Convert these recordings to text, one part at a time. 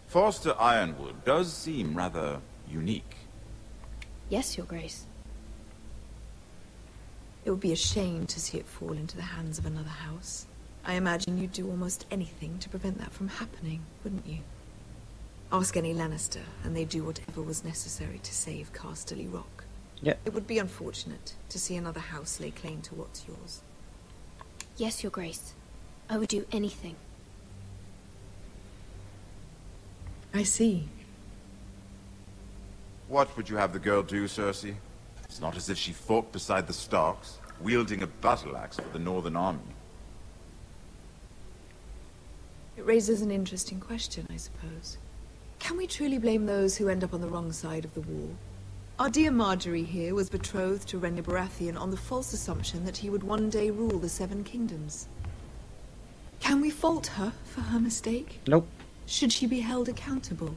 Foster Ironwood does seem rather unique. Yes, Your Grace. It would be a shame to see it fall into the hands of another house. I imagine you'd do almost anything to prevent that from happening, wouldn't you? Ask any Lannister, and they'd do whatever was necessary to save Casterly Rock. Yeah. It would be unfortunate to see another house lay claim to what's yours. Yes, Your Grace. I would do anything. I see. What would you have the girl do, Cersei? It's not as if she fought beside the Starks, wielding a battle axe for the Northern Army. It raises an interesting question, I suppose. Can we truly blame those who end up on the wrong side of the war? Our dear Marjorie here was betrothed to Rhaenyra Baratheon on the false assumption that he would one day rule the Seven Kingdoms. Can we fault her for her mistake? Nope. Should she be held accountable?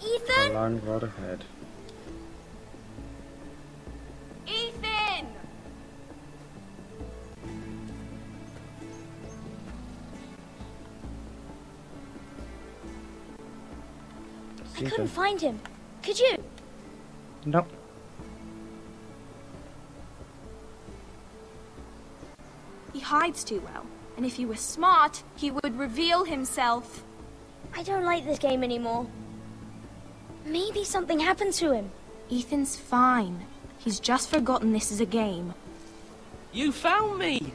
A long road ahead. Ethan! I couldn't find him. Could you? Nope. He hides too well, and if he were smart, he would reveal himself. I don't like this game anymore. Maybe something happened to him. Ethan's fine. He's just forgotten this is a game. You found me!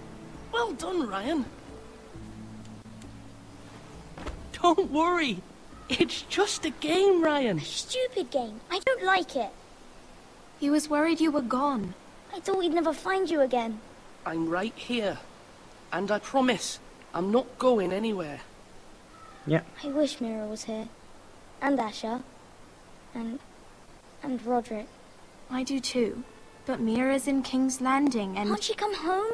Well done, Ryan. Don't worry. It's just a game, Ryan. Stupid game. I don't like it. He was worried you were gone. I thought we'd never find you again. I'm right here. And I promise, I'm not going anywhere. Yeah. I wish Mira was here. And Asher. And Roderick. I do too. But Mira's in King's Landing and... Can't she come home?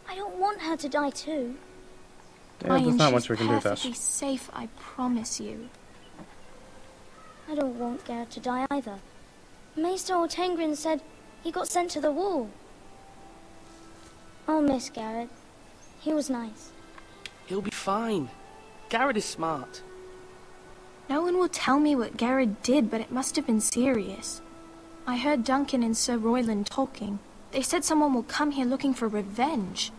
I don't want her to die too. Yeah, there's not much she's we can do with that. perfectly safe, I promise you. I don't want Garrett to die either. Maester Ortengrin said he got sent to the wall. I'll miss Garrett. He was nice. He'll be fine. Garrett is smart. No one will tell me what Garrett did, but it must have been serious. I heard Duncan and Sir Royland talking. They said someone will come here looking for revenge.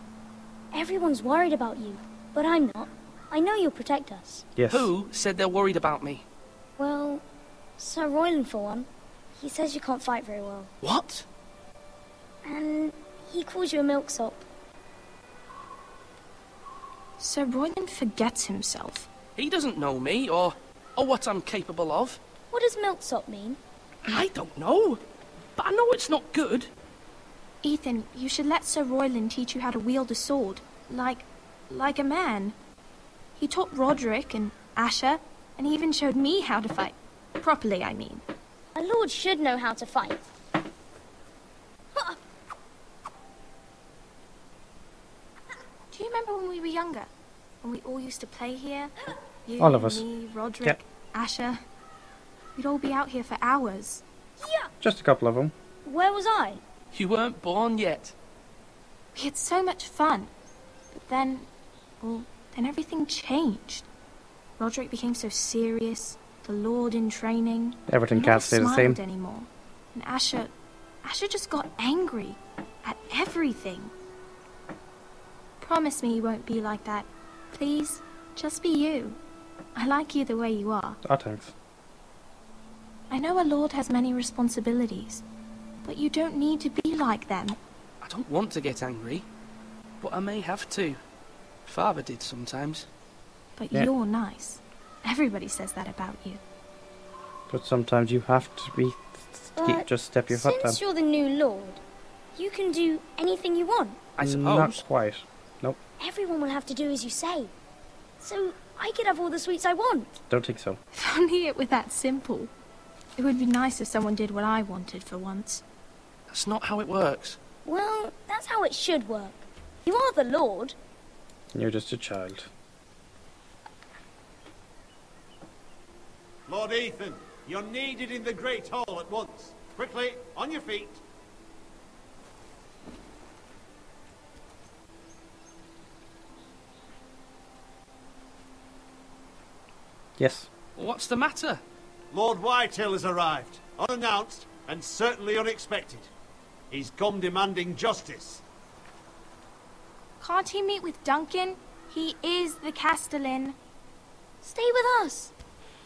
Everyone's worried about you, but I'm not. I know you'll protect us. Yes. Who said they're worried about me? Well, Sir Royland for one. He says you can't fight very well. What? And he calls you a milksop. Sir Royland forgets himself. He doesn't know me, or what I'm capable of. What does milksop mean? I don't know, but I know it's not good. Ethan, you should let Sir Royland teach you how to wield a sword. Like a man. He taught Roderick and Asher, and he even showed me how to fight. Properly, I mean. A lord should know how to fight. Do you remember when we were younger? When we all used to play here? You, All of us. me, Roderick, Yep. Asher. We'd all be out here for hours. Yeah. Just a couple of them. Where was I? You weren't born yet. We had so much fun. But then, then everything changed. Roderick became so serious, the Lord in training. Everything He can't never stay the same. smiled anymore. And Asher just got angry at everything. Promise me you won't be like that. Please, just be you. I like you the way you are. Oh, thanks. I know a lord has many responsibilities, but you don't need to be like them. I don't want to get angry, but I may have to. Father did sometimes. But Yeah. you're nice. Everybody says that about you. But sometimes you have to be... But just step your foot down. since you're the new lord, you can do anything you want. I suppose. Not quite. Nope. Everyone will have to do as you say. So I could have all the sweets I want. Don't think so. If only it were that simple. It would be nice if someone did what I wanted for once. That's not how it works. Well, that's how it should work. You are the lord. You're just a child. Lord Ethan. You're needed in the Great Hall at once. Quickly, on your feet. Yes. What's the matter? Lord Whitehill has arrived, unannounced and certainly unexpected. He's come demanding justice. Can't he meet with Duncan? He is the Castellan. Stay with us.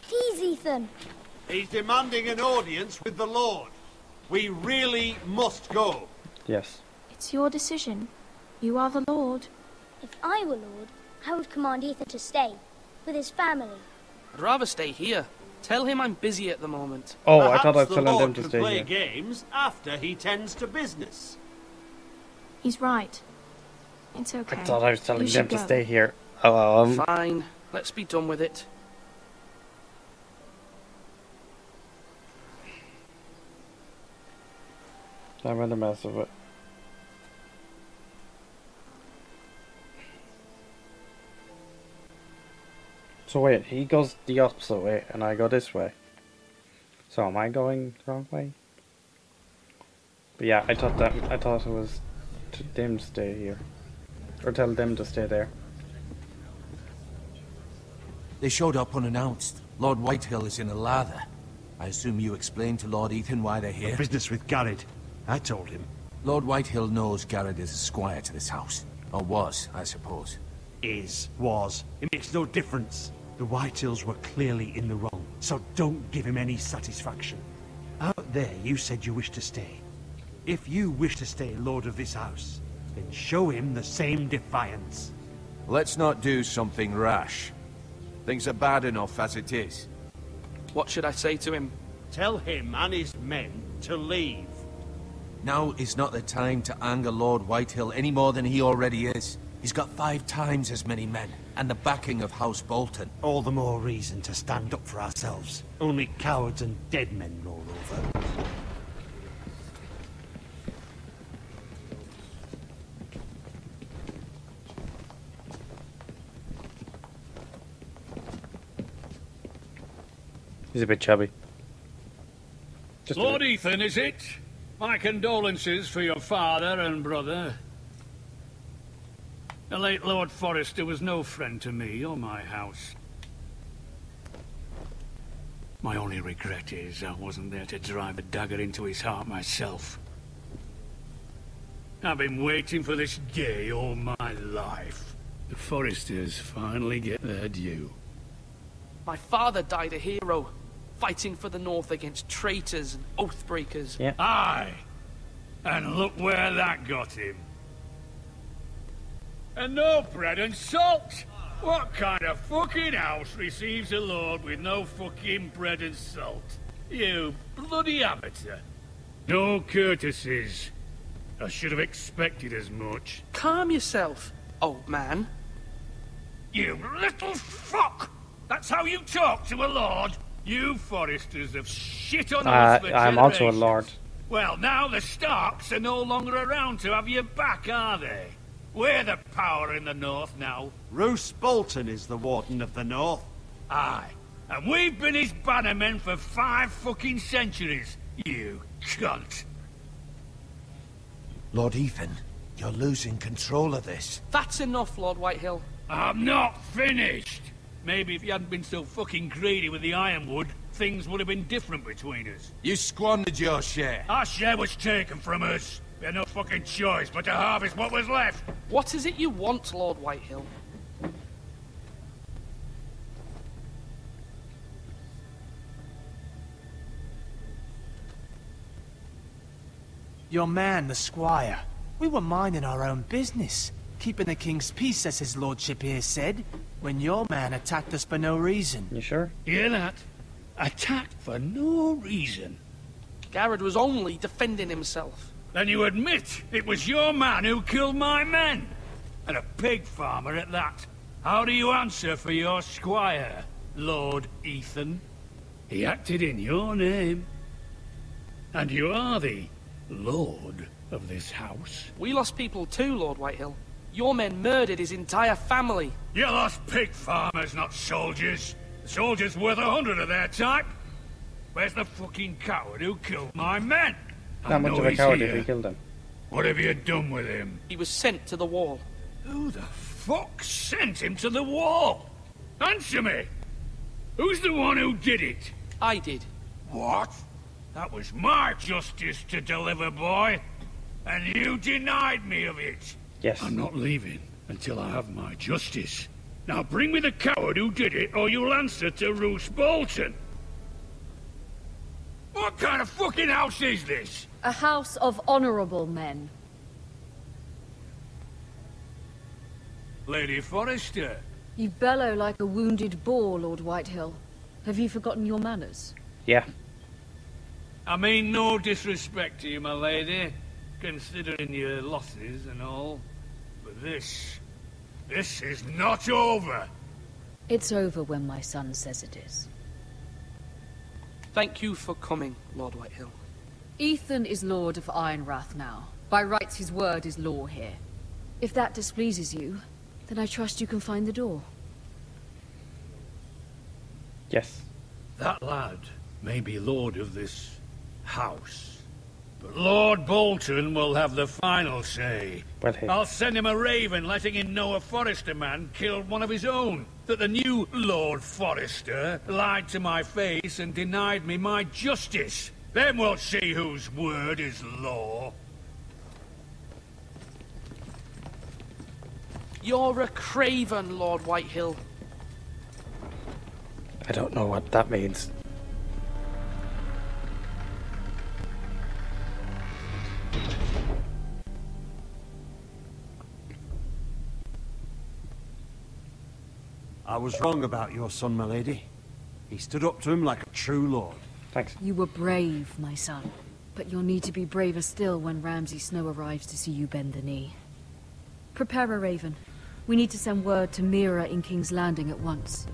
Please, Ethan. He's demanding an audience with the Lord. We really must go. Yes. It's your decision. You are the Lord. If I were Lord, I would command Ethan to stay with his family. I'd rather stay here. Tell him I'm busy at the moment. Oh, Perhaps I thought I was the telling Lord them to can stay play here. games after he tends to business. He's right. It's okay. I thought I was telling You them should to go. stay here. Fine. Let's be done with it. I'm in the mess of it. So wait, he goes the opposite way and I go this way. So am I going the wrong way? But yeah, I thought it was to them to stay here. Or tell them to stay there. They showed up unannounced. Lord Whitehill is in a lather. I assume you explained to Lord Ethan why they're here? Business with Garrett. I told him. Lord Whitehill knows Garrett is a squire to this house. Or was, I suppose. Was. It makes no difference. The Whitehills were clearly in the wrong, so don't give him any satisfaction. Out there, you said you wished to stay. If you wish to stay Lord of this house, then show him the same defiance. Let's not do something rash. Things are bad enough as it is. What should I say to him? Tell him and his men to leave. Now is not the time to anger Lord Whitehill any more than he already is. He's got 5 times as many men, and the backing of House Bolton. All the more reason to stand up for ourselves. Only cowards and dead men roll over. He's a bit chubby. Just a Lord bit. Ethan, is it? My condolences for your father and brother. The late Lord Forrester was no friend to me or my house. My only regret is I wasn't there to drive a dagger into his heart myself. I've been waiting for this day all my life. The Forresters finally get their due. My father died a hero, fighting for the North against traitors and oathbreakers. Yeah. Aye. And look where that got him. And no bread and salt! What kind of fucking house receives a lord with no fucking bread and salt? You bloody amateur. No courtesies. I should have expected as much. Calm yourself, old man. You little fuck! That's how you talk to a lord? You Forresters have shit on us for I'm also a generations. lord. Well, now the Starks are no longer around to have your back, are they? We're the power in the North now. Roose Bolton is the Warden of the North. Aye. And we've been his bannermen for 5 fucking centuries. You cunt. Lord Ethan, you're losing control of this. That's enough, Lord Whitehill. I'm not finished. Maybe if you hadn't been so fucking greedy with the ironwood, things would have been different between us. You squandered your share. Our share was taken from us. We had no fucking choice but to harvest what was left. What is it you want, Lord Whitehill? Your man, the squire. We were minding our own business, keeping the king's peace, as his lordship here said, when your man attacked us for no reason. You sure? Hear that? Attacked for no reason. Garrett was only defending himself. Then you admit it was your man who killed my men? And a pig farmer at that. How do you answer for your squire, Lord Ethan? He acted in your name. And you are the lord of this house. We lost people too, Lord Whitehill. Your men murdered his entire family. You lost pig farmers, not soldiers. The Soldiers worth 100 of their type. Where's the fucking coward who killed my men? Not much of a coward if he killed him. What have you done with him? He was sent to the wall. Who the fuck sent him to the wall? Answer me! Who's the one who did it? I did. What? That was my justice to deliver, boy. And you denied me of it. Yes. I'm not leaving until I have my justice. Now bring me the coward who did it, or you'll answer to Roose Bolton. What kind of fucking house is this? A house of honorable men. Lady Forrester. You bellow like a wounded boar, Lord Whitehill. Have you forgotten your manners? Yeah. I mean no disrespect to you, my lady, considering your losses and all. But this is not over. It's over when my son says it is. Thank you for coming, Lord Whitehill. Ethan is Lord of Ironrath now. By rights, his word is law here. If that displeases you, then I trust you can find the door. Yes. That lad may be lord of this house, but Lord Bolton will have the final say. Well, I'll send him a raven letting him know a Forrester man killed one of his own. That the new Lord Forrester lied to my face and denied me my justice. Then we'll see whose word is law. You're a craven, Lord Whitehill. I don't know what that means. I was wrong about your son, my lady. He stood up to him like a true lord. Thanks. You were brave, my son. But you'll need to be braver still when Ramsay Snow arrives to see you bend the knee. Prepare a raven. We need to send word to Mira in King's Landing at once.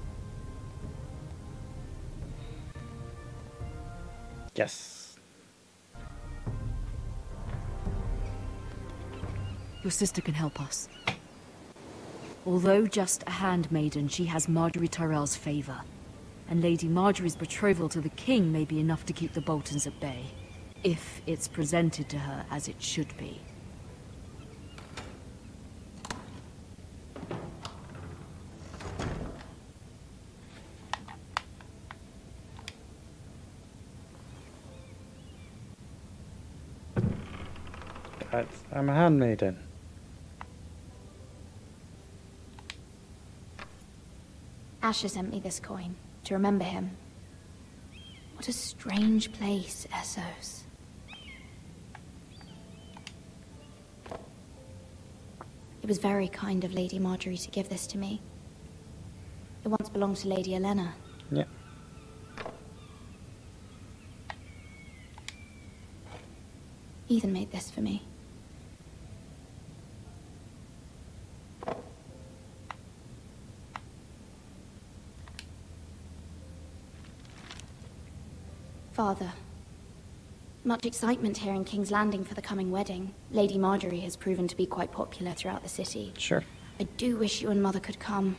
Yes. Your sister can help us. Although just a handmaiden, she has Marjorie Tyrell's favor. And Lady Marjorie's betrothal to the king may be enough to keep the Boltons at bay. If it's presented to her as it should be. I'm a handmaiden. Asher sent me this coin, to remember him. What a strange place, Essos. It was very kind of Lady Marjorie to give this to me. It once belonged to Lady Elena. Yeah. Ethan made this for me. Father, much excitement here in King's Landing for the coming wedding. Lady Marjorie has proven to be quite popular throughout the city. Sure. I do wish you and Mother could come,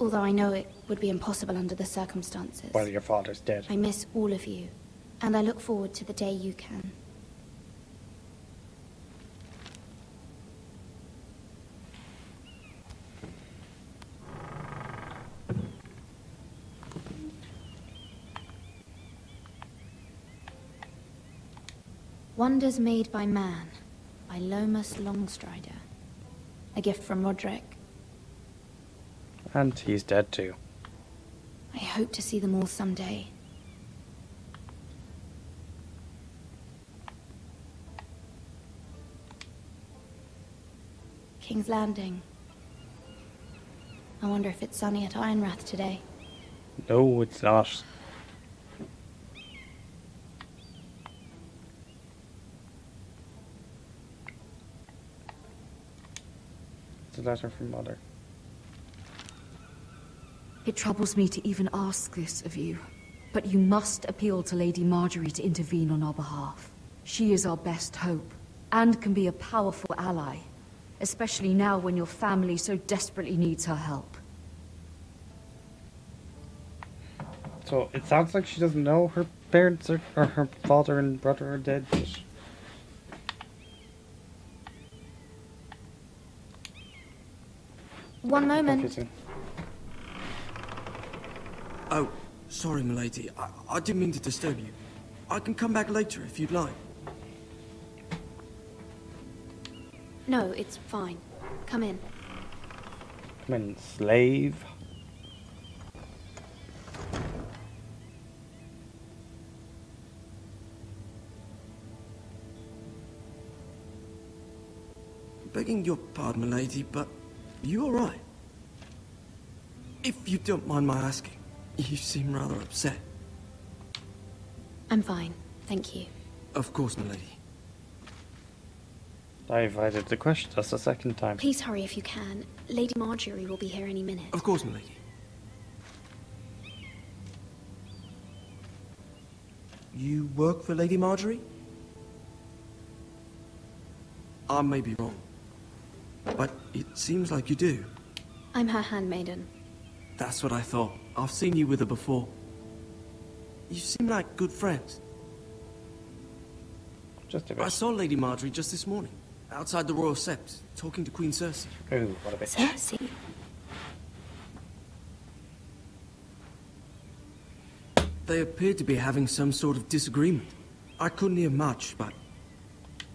although I know it would be impossible under the circumstances. Well, your father's dead. I miss all of you, and I look forward to the day you can. Wonders Made by Man, by Lomas Longstrider. A gift from Roderick. And he's dead too. I hope to see them all someday. King's Landing. I wonder if it's sunny at Ironrath today. No, it's not. It's a letter from Mother. It troubles me to even ask this of you, but you must appeal to Lady Marjorie to intervene on our behalf. She is our best hope, and can be a powerful ally, especially now when your family so desperately needs her help. So it sounds like she doesn't know her parents or her father and brother are dead. But... One moment. Confusing. Oh, sorry, milady. I didn't mean to disturb you. I can come back later if you'd like. No, it's fine. Come in. Come in, slave. Begging your pardon, milady, but you all right? If you don't mind my asking, you seem rather upset. I'm fine, thank you. Of course, milady. I invited the question just a second time. Please hurry if you can. Lady Marjorie will be here any minute. Of course, milady. You work for Lady Marjorie? I may be wrong, but it seems like you do. I'm her handmaiden. That's what I thought. I've seen you with her before. You seem like good friends. Just a bit. I saw Lady Marjorie just this morning, outside the Royal Sept, talking to Queen Cersei. Ooh, what a bitch. Cersei? They appeared to be having some sort of disagreement. I couldn't hear much, but...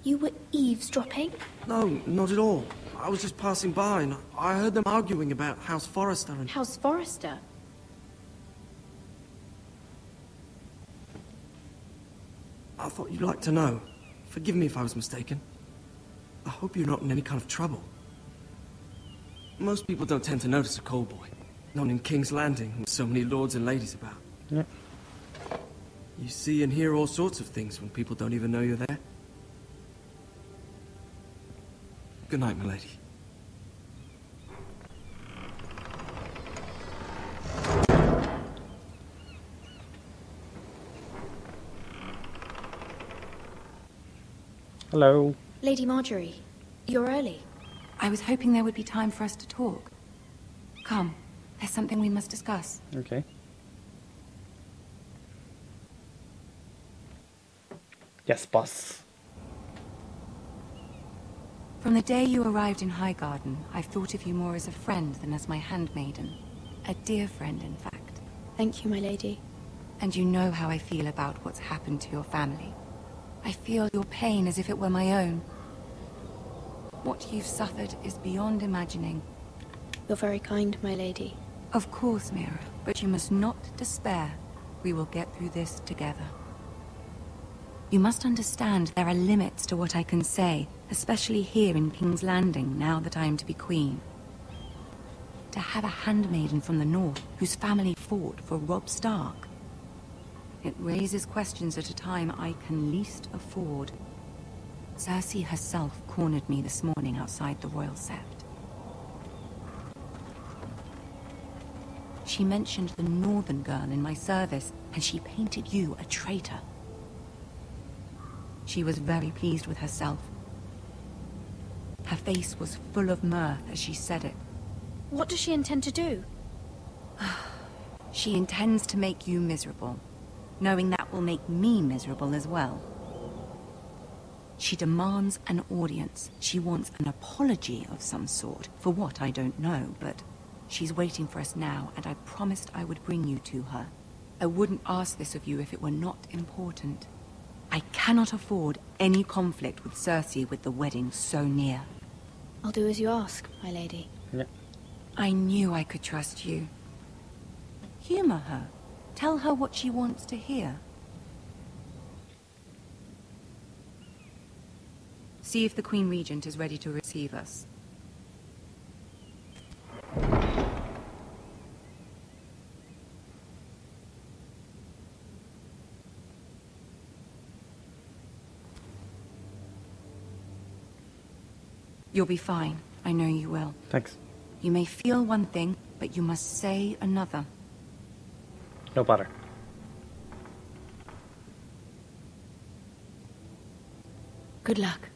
You were eavesdropping? No, not at all. I was just passing by and I heard them arguing about House Forrester and... House Forrester? I thought you'd like to know. Forgive me if I was mistaken. I hope you're not in any kind of trouble. Most people don't tend to notice a call boy. Not in King's Landing with so many lords and ladies about. Yep. You see and hear all sorts of things when people don't even know you're there. Good night, milady. Hello. Lady Marjorie, you're early. I was hoping there would be time for us to talk. Come, there's something we must discuss. Okay. Yes, boss. From the day you arrived in Highgarden, I've thought of you more as a friend than as my handmaiden. A dear friend, in fact. Thank you, my lady. And you know how I feel about what's happened to your family. I feel your pain as if it were my own. What you've suffered is beyond imagining. You're very kind, my lady. Of course, Mira, but you must not despair. We will get through this together. You must understand there are limits to what I can say, especially here in King's Landing, now that I am to be queen. To have a handmaiden from the north whose family fought for Robb Stark. It raises questions at a time I can least afford. Cersei herself cornered me this morning outside the Royal Sept. She mentioned the northern girl in my service, and she painted you a traitor. She was very pleased with herself. Her face was full of mirth as she said it. What does she intend to do? She intends to make you miserable, knowing that will make me miserable as well. She demands an audience. She wants an apology of some sort, for what I don't know, but she's waiting for us now, and I promised I would bring you to her. I wouldn't ask this of you if it were not important. I cannot afford any conflict with Cersei with the wedding so near. I'll do as you ask, my lady. Yeah. I knew I could trust you. Humor her. Tell her what she wants to hear. See if the Queen Regent is ready to receive us. You'll be fine. I know you will. Thanks. You may feel one thing, but you must say another. No bother. Good luck.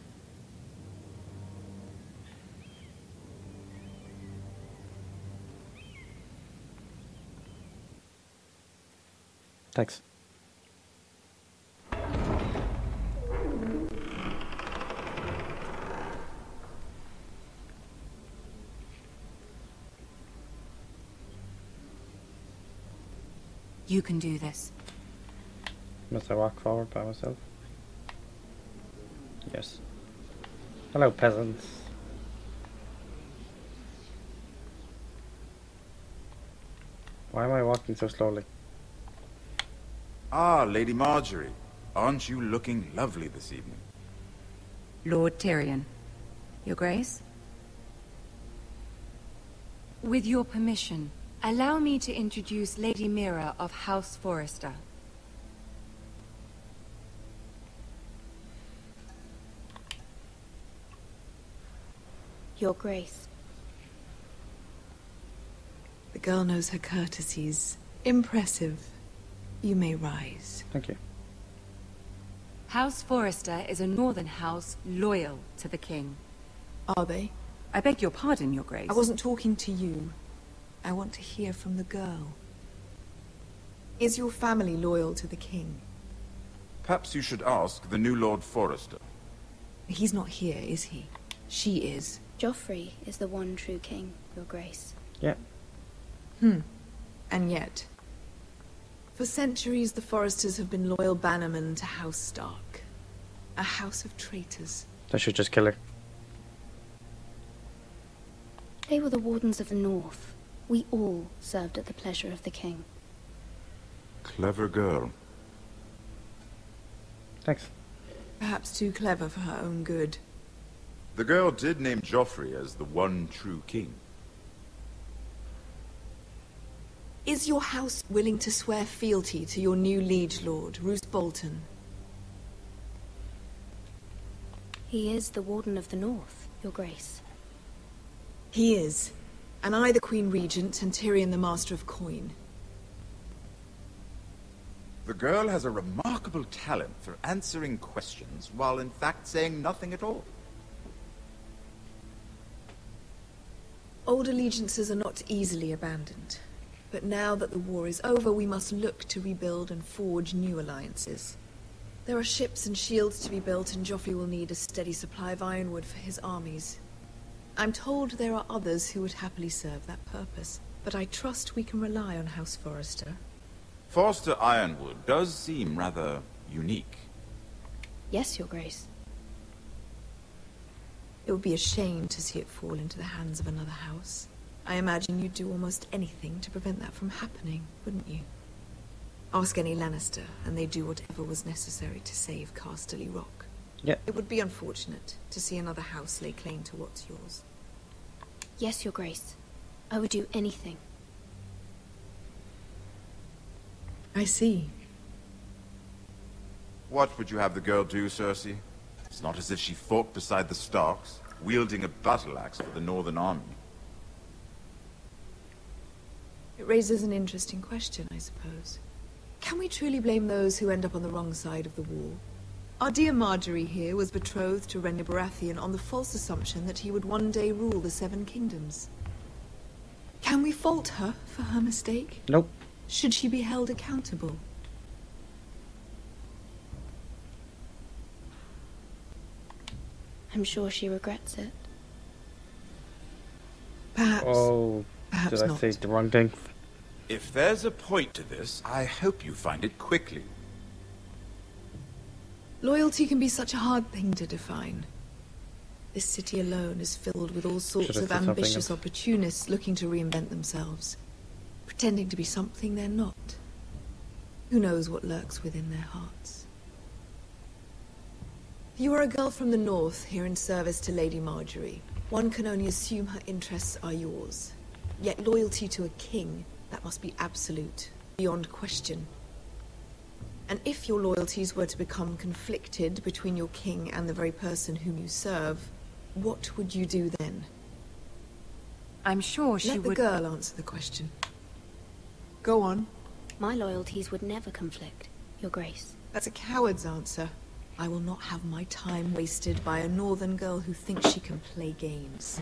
Thanks. You can do this. Must I walk forward by myself? Yes. Hello, peasants. Why am I walking so slowly? Ah, Lady Marjorie. Aren't you looking lovely this evening? Lord Tyrion. Your Grace? With your permission, allow me to introduce Lady Mira of House Forrester. Your Grace. The girl knows her courtesies. Impressive. You may rise. Thank you. House Forrester is a northern house loyal to the king. Are they? I beg your pardon, Your Grace. I wasn't talking to you. I want to hear from the girl. Is your family loyal to the king? Perhaps you should ask the new Lord Forrester. He's not here, is he? She is. Joffrey is the one true king, Your Grace. Yeah. And yet, for centuries the Forresters have been loyal bannermen to House Stark. A house of traitors. I should just kill her. They were the Wardens of the North. We all served at the pleasure of the king. Clever girl. Thanks. Perhaps too clever for her own good. The girl did name Joffrey as the one true king. Is your house willing to swear fealty to your new liege lord, Roose Bolton? He is the Warden of the North, Your Grace. He is. And I the Queen Regent and Tyrion the Master of Coin. The girl has a remarkable talent for answering questions while in fact saying nothing at all. Old allegiances are not easily abandoned. But now that the war is over, we must look to rebuild and forge new alliances. There are ships and shields to be built, and Joffrey will need a steady supply of ironwood for his armies. I'm told there are others who would happily serve that purpose, but I trust we can rely on House Forrester. Forster Ironwood does seem rather unique. Yes, Your Grace. It would be a shame to see it fall into the hands of another house. I imagine you'd do almost anything to prevent that from happening, wouldn't you? Ask any Lannister, and they'd do whatever was necessary to save Casterly Rock. Yeah. It would be unfortunate to see another house lay claim to what's yours. Yes, Your Grace. I would do anything. I see. What would you have the girl do, Cersei? It's not as if she fought beside the Starks, wielding a battle axe for the Northern Army. It raises an interesting question, I suppose. Can we truly blame those who end up on the wrong side of the wall? Our dear Marjorie here was betrothed to Rhaenyra Baratheon on the false assumption that he would one day rule the Seven Kingdoms. Can we fault her for her mistake? Nope. Should she be held accountable? I'm sure she regrets it. Perhaps. Oh, perhaps did I not. say the wrong thing? If there's a point to this, I hope you find it quickly. Loyalty can be such a hard thing to define. This city alone is filled with all sorts Should have of said something ambitious else. opportunists looking to reinvent themselves, pretending to be something they're not. Who knows what lurks within their hearts? You are a girl from the north, here in service to Lady Marjorie. One can only assume her interests are yours. Yet loyalty to a king, that must be absolute, beyond question. And if your loyalties were to become conflicted between your king and the very person whom you serve, what would you do then? I'm sure she Let the would... girl answer the question. Go on. My loyalties would never conflict, Your Grace. That's a coward's answer. I will not have my time wasted by a northern girl who thinks she can play games.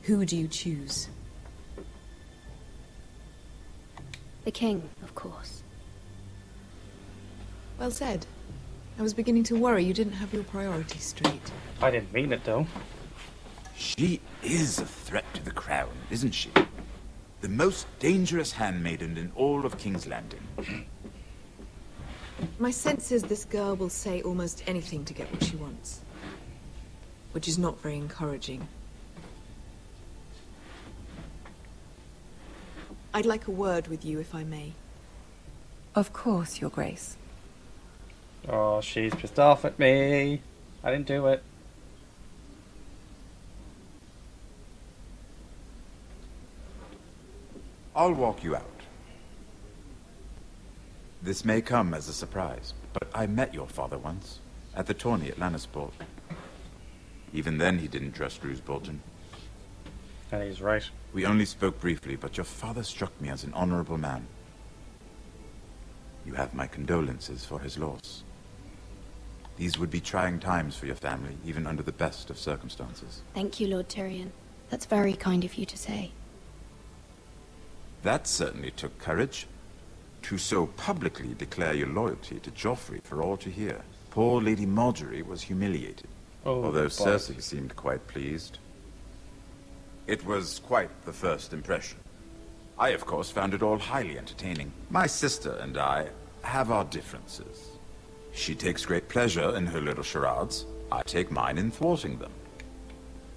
Who do you choose? The king, of course. Well said. I was beginning to worry you didn't have your priorities straight. I didn't mean it, though. She is a threat to the crown, isn't she? The most dangerous handmaiden in all of King's Landing. My sense is this girl will say almost anything to get what she wants. Which is not very encouraging. I'd like a word with you, if I may. Of course, Your Grace. Oh, she's pissed off at me. I didn't do it. I'll walk you out. This may come as a surprise, but I met your father once, at the tourney at Lannisport. Even then he didn't trust Roose Bolton. And he's right. We only spoke briefly, but your father struck me as an honorable man. You have my condolences for his loss. These would be trying times for your family, even under the best of circumstances. Thank you, Lord Tyrion. That's very kind of you to say. That certainly took courage. To so publicly declare your loyalty to Joffrey for all to hear. Poor Lady Margaery was humiliated, although Cersei seemed quite pleased. It was quite the first impression. I, of course, found it all highly entertaining. My sister and I have our differences. She takes great pleasure in her little charades. I take mine in thwarting them.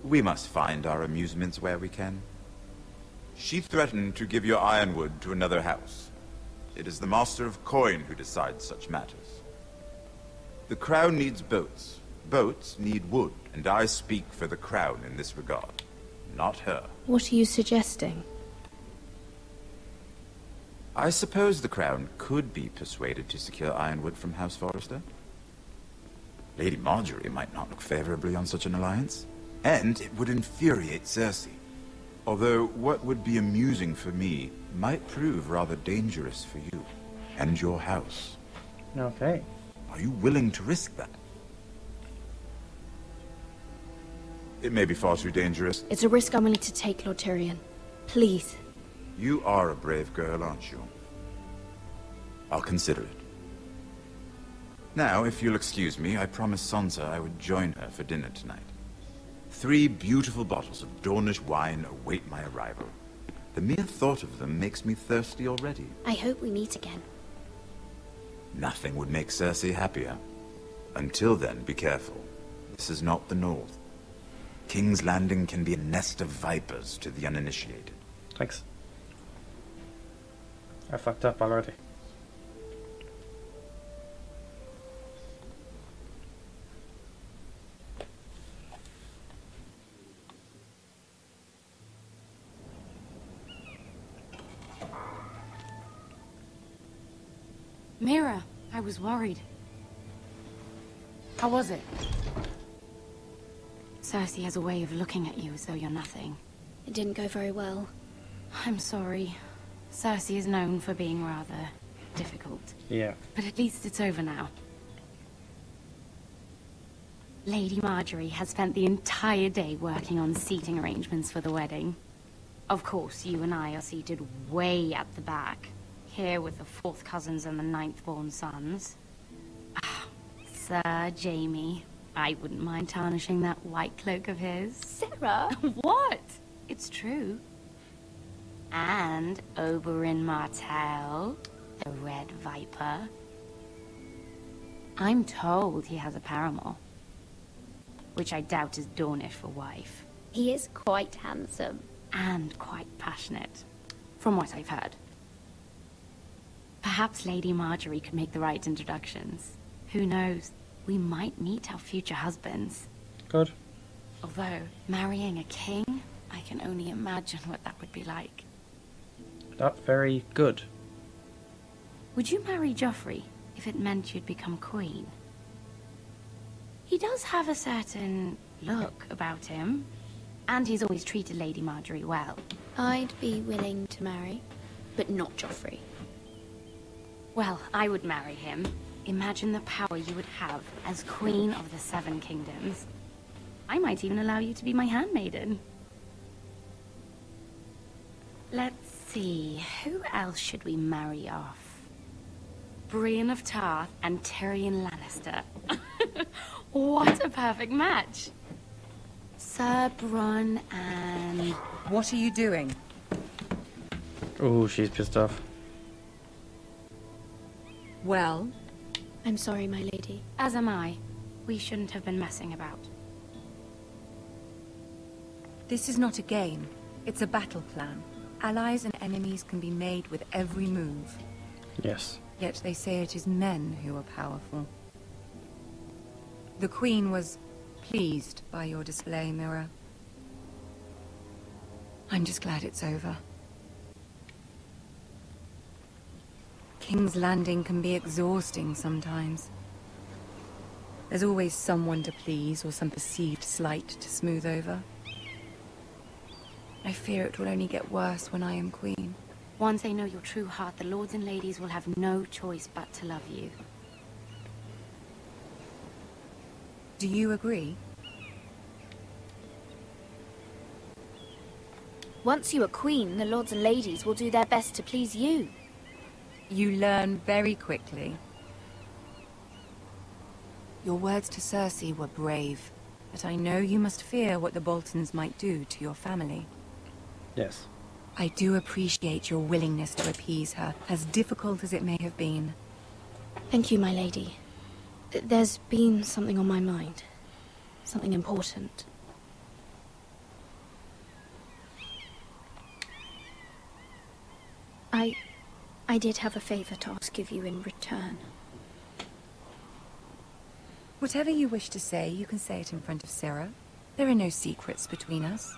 We must find our amusements where we can. She threatened to give your ironwood to another house. It is the Master of Coin who decides such matters. The Crown needs boats. Boats need wood, and I speak for the Crown in this regard. Not her. What are you suggesting? I suppose the Crown could be persuaded to secure ironwood from House Forrester. Lady Margaery might not look favorably on such an alliance, and it would infuriate Cersei. Although what would be amusing for me might prove rather dangerous for you and your house. Okay. Are you willing to risk that? It may be far too dangerous. It's a risk I'm willing to take, Lord Tyrion. Please. You are a brave girl, aren't you? I'll consider it. Now, if you'll excuse me, I promised Sansa I would join her for dinner tonight. 3 beautiful bottles of Dornish wine await my arrival. The mere thought of them makes me thirsty already. I hope we meet again. Nothing would make Cersei happier. Until then, be careful. This is not the North. King's Landing can be a nest of vipers to the uninitiated. Thanks. I fucked up already. Mira, I was worried. How was it? Cersei has a way of looking at you as though you're nothing. It didn't go very well. I'm sorry. Cersei is known for being rather difficult. Yeah. But at least it's over now. Lady Margaery has spent the entire day working on seating arrangements for the wedding. Of course, you and I are seated way at the back. Here with the 4th cousins and the 9th-born sons. Ah, Sir Jaime. I wouldn't mind tarnishing that white cloak of his. Sarah! What? It's true. And Oberyn Martell, the Red Viper. I'm told he has a paramour. Which I doubt is Dornish for wife. He is quite handsome. And quite passionate, from what I've heard. Perhaps Lady Margaery could make the right introductions. Who knows? We might meet our future husbands. Good. Although, marrying a king, I can only imagine what that would be like. Not very good. Would you marry Joffrey if it meant you'd become queen? He does have a certain look about him, and he's always treated Lady Margaery well. I'd be willing to marry, but not Joffrey. Well, I would marry him. Imagine the power you would have as Queen of the 7 Kingdoms. I might even allow you to be my handmaiden. Let's see, who else should we marry off? Brienne of Tarth and Tyrion Lannister. What a perfect match. Sir Bronn and... What are you doing? Oh, she's pissed off. Well? I'm sorry, my lady. As am I. We shouldn't have been messing about. This is not a game. It's a battle plan. Allies and enemies can be made with every move. Yes. Yet they say it is men who are powerful. The Queen was pleased by your display, Mira. I'm just glad it's over. King's Landing can be exhausting sometimes. There's always someone to please or some perceived slight to smooth over. I fear it will only get worse when I am queen. Once they know your true heart, the lords and ladies will have no choice but to love you. Do you agree? Once you are queen, the lords and ladies will do their best to please you. You learn very quickly. Your words to Cersei were brave, but I know you must fear what the Boltons might do to your family. Yes. I do appreciate your willingness to appease her, as difficult as it may have been. Thank you, my lady. There's been something on my mind. Something important. I did have a favor to ask of you in return. Whatever you wish to say, you can say it in front of Sarah. There are no secrets between us.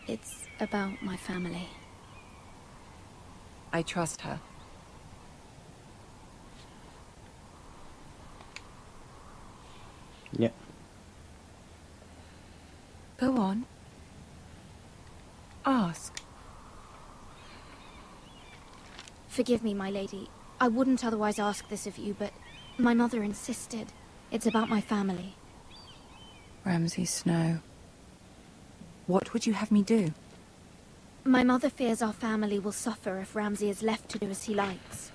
It's about my family. I trust her. Yeah. Go on. Ask. Forgive me, my lady. I wouldn't otherwise ask this of you, but my mother insisted. It's about my family. Ramsay Snow. What would you have me do? My mother fears our family will suffer if Ramsay is left to do as he likes.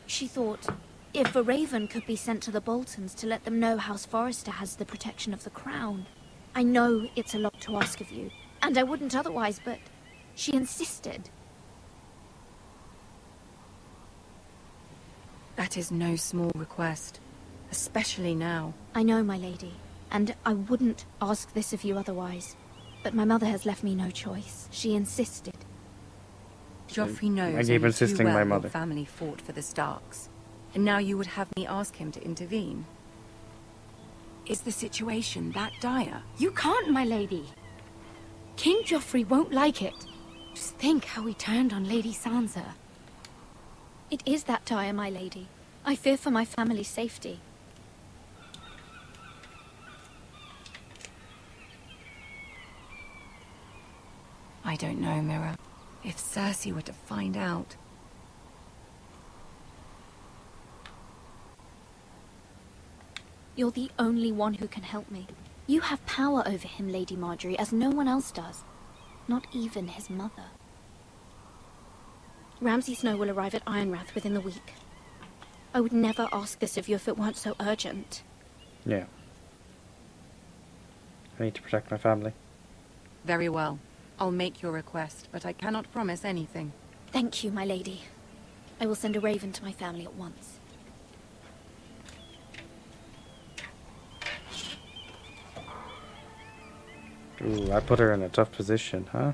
She thought, if a raven could be sent to the Boltons to let them know House Forrester has the protection of the crown. I know it's a lot to ask of you, and I wouldn't otherwise, but she insisted. That is no small request, especially now. I know, my lady, and I wouldn't ask this of you otherwise. But my mother has left me no choice. She insisted. Joffrey knows I keep insisting too well my mother. your family fought for the Starks, and now you would have me ask him to intervene. Is the situation that dire? You can't, my lady. King Joffrey won't like it. Just think how he turned on Lady Sansa. It is that dire, my lady. I fear for my family's safety. I don't know, Mira. If Cersei were to find out... You're the only one who can help me. You have power over him, Lady Marjorie, as no one else does. Not even his mother. Ramsay Snow will arrive at Ironrath within the week. I would never ask this of you if it weren't so urgent. Yeah. I need to protect my family. Very well. I'll make your request, but I cannot promise anything. Thank you, my lady. I will send a raven to my family at once. Ooh, I put her in a tough position, huh?